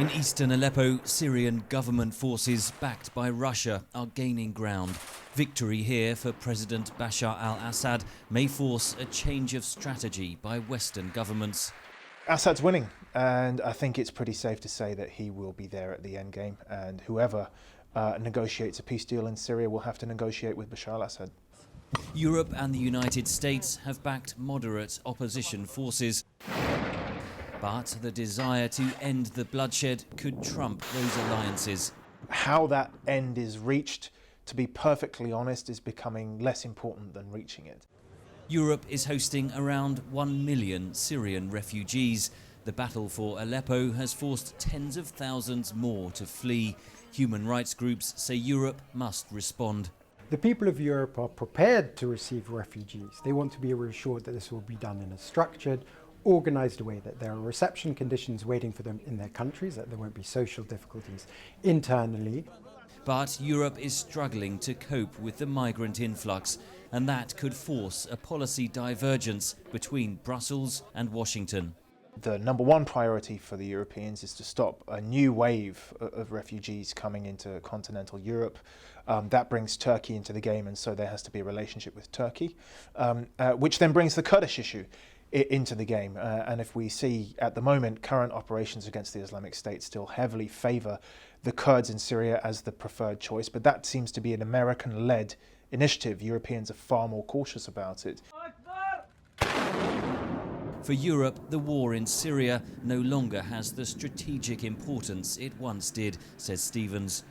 In eastern Aleppo, Syrian government forces backed by Russia are gaining ground. Victory here for President Bashar al-Assad may force a change of strategy by Western governments. Assad's winning, and I think it's pretty safe to say that he will be there at the end game, and whoever negotiates a peace deal in Syria will have to negotiate with Bashar al-Assad. Europe and the United States have backed moderate opposition forces. But the desire to end the bloodshed could trump those alliances. How that end is reached, to be perfectly honest, is becoming less important than reaching it. Europe is hosting around 1 million Syrian refugees. The battle for Aleppo has forced tens of thousands more to flee. Human rights groups say Europe must respond. The people of Europe are prepared to receive refugees. They want to be reassured that this will be done in a structured, organised way, that there are reception conditions waiting for them in their countries, that there won't be social difficulties internally. But Europe is struggling to cope with the migrant influx, and that could force a policy divergence between Brussels and Washington. The number one priority for the Europeans is to stop a new wave of refugees coming into continental Europe. That brings Turkey into the game, and so there has to be a relationship with Turkey, which then brings the Kurdish issue into the game. And if we see at the moment current operations against the Islamic State still heavily favour the Kurds in Syria as the preferred choice, but that seems to be an American-led initiative. Europeans are far more cautious about it. For Europe, the war in Syria no longer has the strategic importance it once did, says Stevens.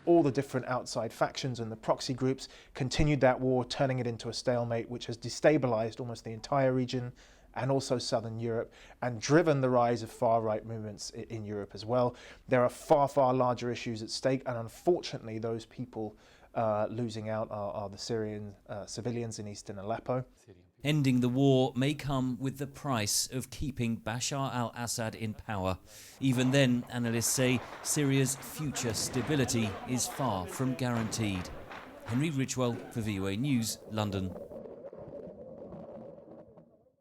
All the different outside factions and the proxy groups continued that war, turning it into a stalemate which has destabilised almost the entire region and also southern Europe, and driven the rise of far-right movements in Europe as well. There are far, far larger issues at stake, and unfortunately those people losing out are the Syrian civilians in eastern Aleppo. Ending the war may come with the price of keeping Bashar al-Assad in power. Even then, analysts say Syria's future stability is far from guaranteed. Henry Richwell for VOA News, London.